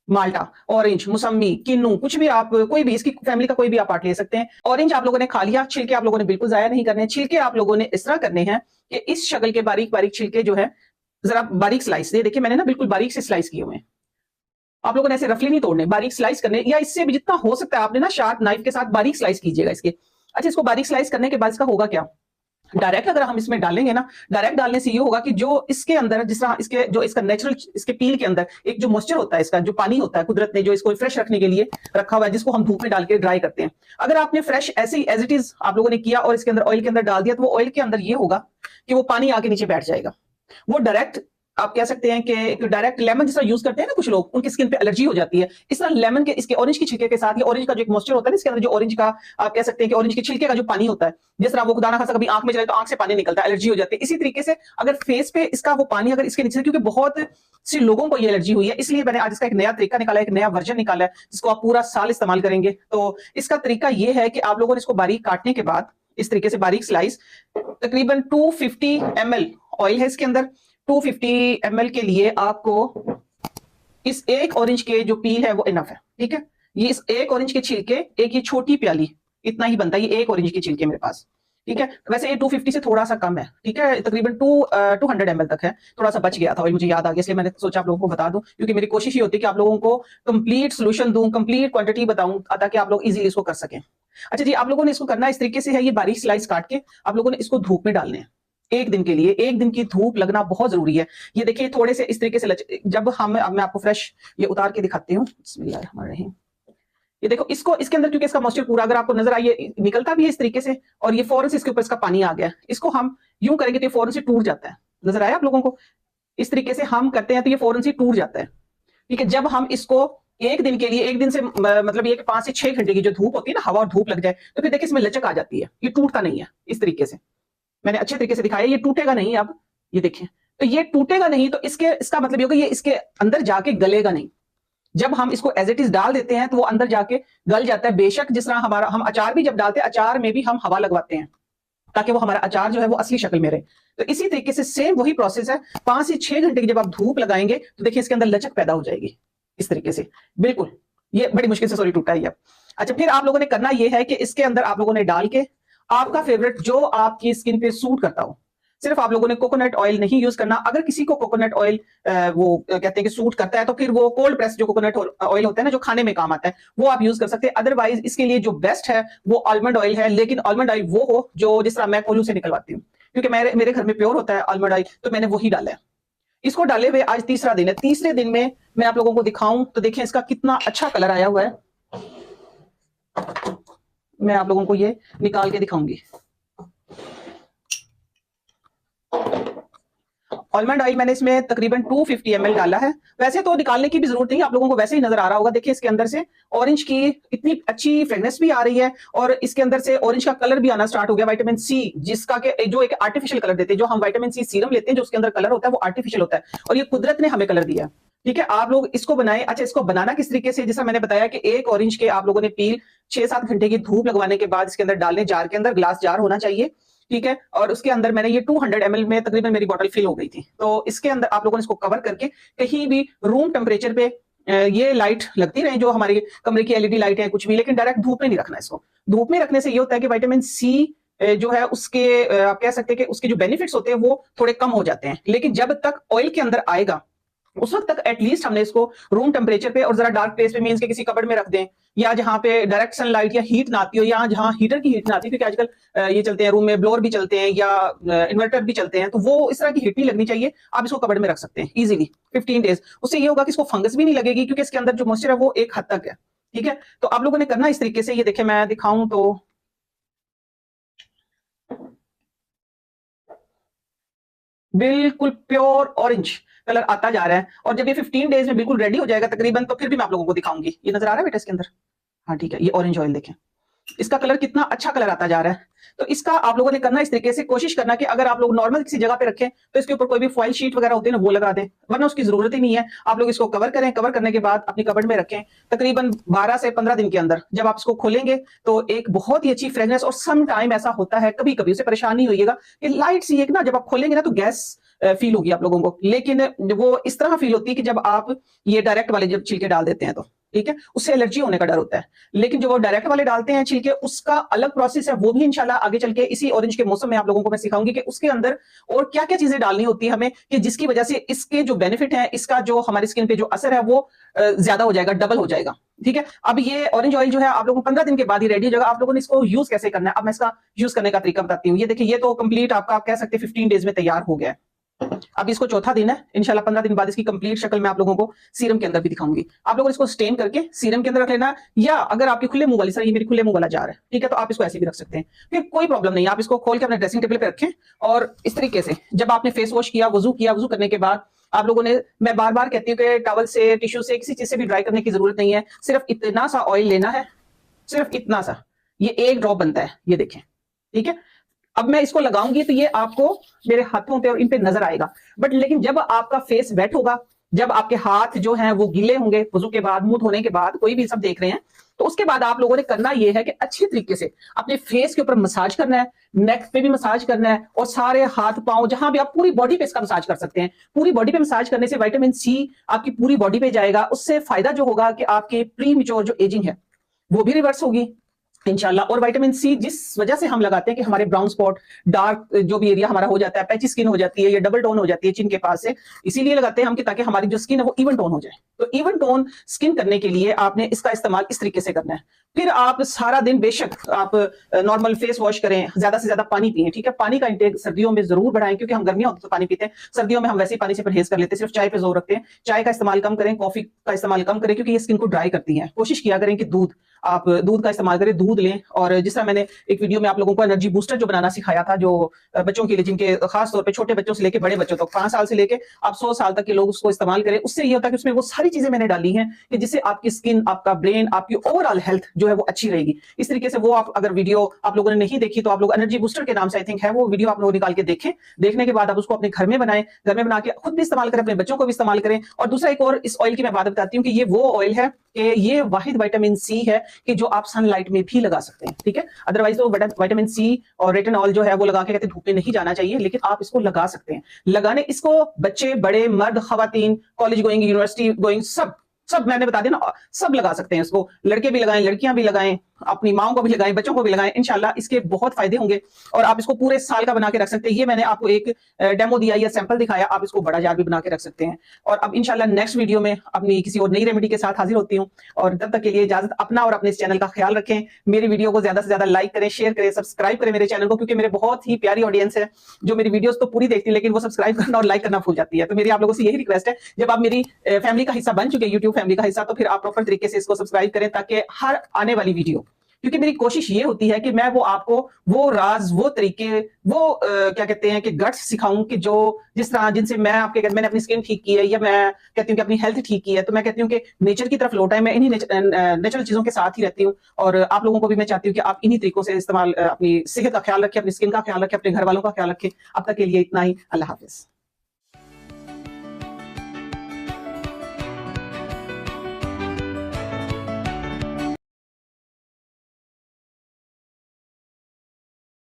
माल्टा, orange, मौसम्मी, किन्नू, कुछ भी आप, कोई भी इसकी फैमिली का कोई भी आप पार्ट ले सकते हैं। ऑरेंज आप लोगों ने खा लिया, छिलके आप लोगों ने बिल्कुल जाया नहीं करने। छिलके आप लोगों ने इस तरह करने हैं कि इस शक्ल के बारीक बारीक छिलके जो है, जरा बारीक स्लाइस, ये देखिए मैंने ना बिल्कुल बारीक से स्लाइस किए हुए हैं। आप लोगों ने ऐसे रफली नहीं तोड़ने, बारीक स्लाइस करने, या इससे भी जितना हो सकता है आपने ना शार्प नाइफ के साथ बारीक स्लाइस कीजिएगा इसके। अच्छा, इसको बारीक स्लाइस करने के बाद इसका होगा क्या, डायरेक्ट अगर हम इसमें डालेंगे ना, डायरेक्ट डालने से ये होगा कि जो इसके अंदर, जिस तरह इसके जो इसका नेचुरल, इसके पील के अंदर एक जो मॉइस्चर होता है, इसका जो पानी होता है, कुदरत ने जो इसको फ्रेश रखने के लिए रखा हुआ है, जिसको हम धूप में डाल के ड्राई करते हैं, अगर आपने फ्रेश ऐसे ही एज इट इज आप लोगों ने किया और इसके अंदर ऑयल के अंदर डाल दिया, तो वो ऑयल के अंदर ये होगा कि वो पानी आके नीचे बैठ जाएगा। वो डायरेक्ट, आप कह सकते हैं कि डायरेक्ट लेमन जिस तरह यूज करते हैं ना कुछ लोग, उनकी स्किन पे एलर्जी हो जाती है, इस तरह लेमन के, इसके ऑरेंज की छिलके के साथ, ये ऑरेंज का जो एक मॉइस्चर होता है इसके अंदर, जो ऑरेंज का आप कह सकते हैं कि ऑरेंज के छिलके का जो पानी होता है, जिस तरह वो खुदा ना खासा कभी आंख में चले तो आंख से पानी निकलता है, एलर्जी हो जाती है, इसी तरीके से अगर फेस पे इसका वो पानी अगर इसके नीचे, क्योंकि बहुत से लोगों को ये एलर्जी हुई है, इसलिए मैंने आज इसका एक नया तरीका निकाला, एक नया वर्जन निकाला है, जिसको आप पूरा साल इस्तेमाल करेंगे। तो इसका तरीका ये है कि आप लोगों ने इसको बारीक काटने के बाद इस तरीके से बारीक स्लाइस, तकरीबन 250 ml ऑयल है इसके अंदर। 250 ml के लिए आपको इस एक ऑरेंज के जो पील है वो इनफ है, ठीक है। ये इस एक ऑरेंज के छिलके, एक ये छोटी प्याली, इतना ही बनता है, ये एक ऑरेंज के छिलके मेरे पास, ठीक है। वैसे ये 250 से थोड़ा सा कम है, ठीक है, तकरीबन 200 ml तक है। थोड़ा सा बच गया था ऑयल, मुझे याद आ गया, इसलिए मैंने सोचा आप लोगों को बता दूं, क्योंकि मेरी कोशिश ही होती है कि आप लोगों को कंप्लीट सोल्यूशन दूं, कंप्लीट क्वांटिटी बताऊं, ताकि आप लोग इजीली इसको कर सकें। अच्छा जी, आप लोगों ने इसको करना इस तरीके से है, ये बारीक स्लाइस काट के आप लोगों ने इसको धूप में डालने हैं एक दिन के लिए। एक दिन की धूप लगना बहुत जरूरी है। ये देखिए थोड़े से इस तरीके से जब हम, अब मैं आपको फ्रेश ये उतार के दिखाती हूँ, बिस्मिल्लाहिर्रहमानिर्रहीम। ये देखो, इसको इसके अंदर, क्योंकि इसका मॉइस्चर पूरा अगर आपको नजर आए निकलता भी है इस तरीके से, और ये फौरन से इसके ऊपर इसका पानी आ गया, इसको हम यूं करेंगे तो ये फौरन से टूट जाता है। नजर आया आप लोगों को, इस तरीके से हम करते हैं तो ये फौरन से टूट जाता है, ठीक है। जब हम इसको एक दिन के लिए, एक दिन से मतलब ये कि 5 से 6 घंटे की जो धूप होती है ना, हवा और धूप लग जाए, तो फिर देखिए इसमें लचक आ जाती है, ये टूटता नहीं है। इस तरीके से मैंने अच्छे तरीके से दिखाया, ये टूटेगा नहीं। अब ये देखिए, तो ये टूटेगा नहीं, तो इसका मतलब ये होगा ये इसके अंदर जाके गलेगा नहीं। जब हम इसको एज इट इज डाल देते हैं तो वो अंदर जाके गल जाता है। बेशक जिस तरह हमारा, हम अचार भी जब डालते हैं, अचार में भी हम हवा लगवाते हैं ताकि वो हमारा अचार जो है वो असली शक्ल में रहे। तो इसी तरीके से सेम वही प्रोसेस है। 5 से 6 घंटे की जब आप धूप लगाएंगे तो देखिए इसके अंदर लचक पैदा हो जाएगी इस तरीके से, बिल्कुल। ये बड़ी मुश्किल से सॉरी टूटा है ये। अच्छा, फिर आप लोगों ने करना ये है कि इसके अंदर आप लोगों ने डाल के आपका फेवरेट जो आपकी स्किन पे सूट करता हो, सिर्फ आप लोगों ने कोकोनट ऑयल नहीं यूज करना। अगर किसी को कोकोनट ऑयल वो कहते हैं कि सूट करता है, तो फिर वो कोल्ड प्रेस जो कोकोनट ऑयल होता है ना, जो खाने में काम आता है, वो आप यूज कर सकते हैं। अदरवाइज इसके लिए जो बेस्ट है वो आलमंड ऑयल है, लेकिन आलमंड ऑयल वो हो जो जिस तरह मैं कोल्हू से निकलवाती हूँ, क्योंकि मेरे घर में प्योर होता है आलमंड ऑयल, तो मैंने वही डाला है। इसको डाले हुए आज तीसरा दिन है। तीसरे दिन में मैं आप लोगों को दिखाऊं तो देखिए इसका कितना अच्छा कलर आया हुआ है। मैं आप लोगों को ये निकाल के दिखाऊंगी। आलमंड ऑयल मैंने इसमें तकरीबन 250 ml डाला है। वैसे तो निकालने की भी जरूरत नहीं, आप लोगों को वैसे ही नजर आ रहा होगा। देखिए इसके अंदर से ऑरेंज की इतनी अच्छी फ्रेग्रेंस भी आ रही है, और इसके अंदर से ऑरेंज का कलर भी आना स्टार्ट हो गया। विटामिन सी, जिसका के जो एक आर्टिफिशियल कलर देते हैं, जो हम विटामिन सी सीरम लेते हैं, जो उसके अंदर कलर होता है वो आर्टिफिशियल होता है, और ये कुदरत ने हमें कलर दिया है, ठीक है। आप लोग इसको बनाएं। अच्छा, इसको बनाना किस तरीके से, जैसा मैंने बताया कि एक ऑरेंज के आप लोगों ने पील 6-7 घंटे की धूप लगवाने के बाद इसके अंदर डालने, जार के अंदर, ग्लास जार होना चाहिए, ठीक है। और उसके अंदर मैंने ये 200 ml में तकरीबन मेरी बोतल फिल हो गई थी। तो इसके अंदर आप लोगों ने इसको कवर करके कहीं भी रूम टेम्परेचर पे ये लाइट लगती रहे, जो हमारे कमरे की एलईडी लाइट है कुछ भी, लेकिन डायरेक्ट धूप में नहीं रखना इसको। धूप में रखने से ये होता है कि विटामिन सी जो है उसके आप कह सकते हैं कि उसके जो बेनिफिट्स होते हैं वो थोड़े कम हो जाते हैं। लेकिन जब तक ऑयल के अंदर आएगा उस वक्त तक एटलीस्ट हमने इसको रूम टेम्परेचर पे और जरा डार्क प्लेस पे, मींस के किसी कबर्ड में रख दें, या जहां पे डायरेक्ट सनलाइट या हीट ना आती हो, या जहां हीटर की हीट ना आती हो, क्योंकि आजकल ये चलते हैं रूम में, ब्लोअर भी चलते हैं या इन्वर्टर भी चलते हैं, तो वो इस तरह की हीट नहीं लगनी चाहिए। आप इसको कबर्ड में रख सकते हैं इजीली 15 डेज। उससे ये होगा कि इसको फंगस भी नहीं लगेगी, क्योंकि इसके अंदर जो मॉइस्चर है वो एक हद तक है, ठीक है। तो आप लोगों ने करना इस तरीके से। ये देखिए मैं दिखाऊं तो बिल्कुल प्योर ऑरेंज कलर आता जा रहा है, और जब ये 15 डेज में बिल्कुल रेडी हो जाएगा तकरीबन, तो फिर भी मैं आप लोगों को दिखाऊंगी। ये नजर आ रहा है बेटा इसके अंदर, हाँ ठीक है। ये ऑरेंज ऑयल देखें, इसका कलर कितना अच्छा कलर आता जा रहा है। तो इसका आप लोगों ने करना इस तरीके से, कोशिश करना कि अगर आप लोग नॉर्मल किसी जगह पे रखें तो इसके ऊपर कोई भी फॉइल शीट वगैरह होती है ना, वो लगा दें, वरना उसकी जरूरत ही नहीं है। आप लोग इसको कवर करें, कवर करने के बाद अपनी कबर्ड में रखें। तकरीबन 12 से 15 दिन के अंदर जब आप इसको खोलेंगे तो एक बहुत ही अच्छी फ्रेग्रेंस, और सम टाइम ऐसा होता है कभी कभी, उसे परेशान नहीं होइएगा कि लाइट सी एक ना, जब आप खोलेंगे ना तो गैस फील होगी आप लोगों को, लेकिन वो इस तरह फील होती है कि जब आप ये डायरेक्ट वाले जब छिलके डाल देते हैं तो ठीक है, उससे एलर्जी होने का डर होता है। लेकिन जो वो डायरेक्ट वाले डालते हैं छिलके, उसका अलग प्रोसेस है, वो भी इंशाल्लाह आगे चल के इसी ऑरेंज के मौसम में आप लोगों को मैं सिखाऊंगी कि उसके अंदर और क्या क्या चीजें डालनी होती है हमें, कि जिसकी वजह से इसके जो बेनिफिट है, इसका जो हमारी स्किन पे जो असर है वो ज्यादा हो जाएगा, डबल हो जाएगा। ठीक है, अब ये ऑरेंज ऑयल जो है आप लोगों को 15 दिन के बाद ही रेडी हो जाएगा। आप लोगों ने इसको यूज कैसे करना है, अब मैं इसका यूज करने का तरीका बताती हूँ। ये देखिए, ये तो कंप्लीट आपका आप कह सकते हैं 15 डेज में तैयार हो गया है। अब इसको चौथा दिन है, इंशाल्लाह 15 दिन बाद इसकी कंप्लीट शक्ल मैं आप लोगों को सीरम के अंदर भी दिखाऊंगी। आप लोगों को इसको स्टेन करके सीरम के अंदर रख लेना, या अगर आपके खुले मुंह वाली, सर ये मेरी खुले मुंह वाला जार है, ठीक है, तो आप इसको ऐसे भी रख सकते हैं, फिर कोई प्रॉब्लम नहीं। आप इसको खोल के अपने ड्रेसिंग टेबल पे रखें, और इस तरीके से जब आपने फेस वॉश किया, वजू करने के बाद आप लोगों ने, मैं बार बार कहती हूँ कि टॉवल से, टिश्यू से, किसी चीज से भी ड्राई करने की जरूरत नहीं है, सिर्फ इतना सा ऑयल लेना है, सिर्फ इतना सा, ये एक ड्रॉप बनता है, ये देखें, ठीक है। अब मैं इसको लगाऊंगी तो ये आपको मेरे हाथों पे और इन पे नजर आएगा, बट लेकिन जब आपका फेस वेट होगा, जब आपके हाथ जो हैं वो गीले होंगे वजू के बाद, मुंह धोने के बाद, कोई भी सब देख रहे हैं, तो उसके बाद आप लोगों ने करना ये है कि अच्छे तरीके से अपने फेस के ऊपर मसाज करना है, नेक पे भी मसाज करना है, और सारे हाथ पांव जहां भी, आप पूरी बॉडी पे इसका मसाज कर सकते हैं। पूरी बॉडी पे मसाज करने से विटामिन सी आपकी पूरी बॉडी पे जाएगा, उससे फायदा जो होगा कि आपके प्री मैच्योर जो एजिंग है वो भी रिवर्स होगी इंशाल्लाह। और विटामिन सी जिस वजह से हम लगाते हैं कि हमारे ब्राउन स्पॉट, डार्क जो भी एरिया हमारा हो जाता है, पैची स्किन हो जाती है, या डबल टोन हो जाती है चिन के पास से, इसीलिए लगाते हैं हम कि ताकि हमारी जो स्किन है वो इवन टोन हो जाए। तो इवन टोन स्किन करने के लिए आपने इसका इस्तेमाल इस तरीके से करना है। फिर आप सारा दिन बेशक आप नॉर्मल फेस वॉश करें, ज्यादा से ज्यादा पानी पिए, ठीक है। पानी का इंटेक सर्दियों में जरूर बढ़ाएं, क्योंकि हम गर्मियों में तो पानी पीते हैं, सर्दियों में हम वैसे ही पानी से परहेज कर लेते हैं, सिर्फ चाय पे जोर रखते हैं। चाय का इस्तेमाल कम करें, कॉफी का इस्तेमाल कम करें, क्योंकि ये स्किन को ड्राई करती है। कोशिश किया करें कि आप दूध का इस्तेमाल करें, दूध लें। और जिस तरह मैंने एक वीडियो में आप लोगों को एनर्जी बूस्टर जो बनाना सिखाया था, जो बच्चों के लिए, जिनके खास तौर पे छोटे बच्चों से लेके बड़े बच्चों तक, 5 साल से लेके आप 100 साल तक के लोग उसको इस्तेमाल करें। उससे ये होता है कि उसमें वो सारी चीजें मैंने डाली हैं कि जिससे आपकी स्किन, आपका ब्रेन, आपकी ओवरऑल हेल्थ जो है वो अच्छी रहेगी। इस तरीके से वो आप अगर वीडियो आप लोगों ने नहीं देखी तो आप लोग एनर्जी बूस्टर के नाम से आई थिंक है, वो वीडियो आप लोग निकाल के देखें। देखने के बाद आप उसको अपने घर में बनाएं, घर में बना के खुद भी इस्तेमाल करें, अपने बच्चों को भी इस्तेमाल करें। और दूसरा एक और इस ऑयल की मैं बात बताती हूँ कि ये वो ऑयल है कि ये वाहिद विटामिन सी है कि जो आप सनलाइट में भी लगा सकते हैं, ठीक है। अदरवाइज तो विटामिन सी और रेटिनॉल जो है वो लगा के कहते हैं धूप में नहीं जाना चाहिए, लेकिन आप इसको लगा सकते हैं। लगाने इसको बच्चे, बड़े, मर्द, खवातीन, कॉलेज गोइंग, यूनिवर्सिटी गोइंग, सब मैंने बता दिया ना, सब लगा सकते हैं इसको। लड़के भी लगाएं, लड़कियां भी लगाएं, अपनी माओ को भी लगाएं, बच्चों को भी लगाएं, इंशाल्लाह इसके बहुत फायदे होंगे। और आप इसको पूरे साल का बना के रख सकते हैं। ये मैंने आपको एक डेमो दिया या सैंपल दिखाया, आप इसको बड़ा जार भी बना के रख सकते हैं। और अब इंशाल्लाह नेक्स्ट वीडियो में अपनी किसी और नई रेमेडी के साथ हाजिर होती हूँ। और तब तक के लिए इजाजत, अपना और अपने इस चैनल का ख्याल रखें। मेरी वीडियो को ज्यादा से ज्यादा लाइक करें, शेयर करें, सब्सक्राइब करें मेरे चैनल को, क्योंकि मेरे बहुत ही प्यारी ऑडियंस है जो मेरी वीडियोस तो पूरी देखती है, लेकिन वो सब्सक्राइब करना और लाइक करना भूल जाती है। तो मेरी आप लोगों से यही रिक्वेस्ट है, जब आप मेरी फैमिली का हिस्सा बन चुके, यूट्यूब फैमिली का हिस्सा, तो फिर आप प्रॉपर तरीके से इसको सब्सक्राइब करें, ताकि हर आने वाली वीडियो, क्योंकि मेरी कोशिश ये होती है कि मैं वो आपको वो राज, वो तरीके, वो क्या कहते हैं कि गट्स सिखाऊं कि जो जिस तरह जिनसे मैंने अपनी स्किन ठीक की है, या मैं कहती हूँ कि अपनी हेल्थ ठीक की है, तो मैं कहती हूँ कि नेचर की तरफ लौटा है। मैं इन्हीं नेचुरल चीजों के साथ ही रहती हूँ, और आप लोगों को भी मैं चाहती हूँ कि आप इन्हीं तरीकों से इस्तेमाल, अपनी सेहत का ख्याल रखें, अपनी स्किन का ख्याल रखें, अपने घर वालों का ख्याल रखें। अब तक के लिए इतना ही। अल्लाह हाफिज।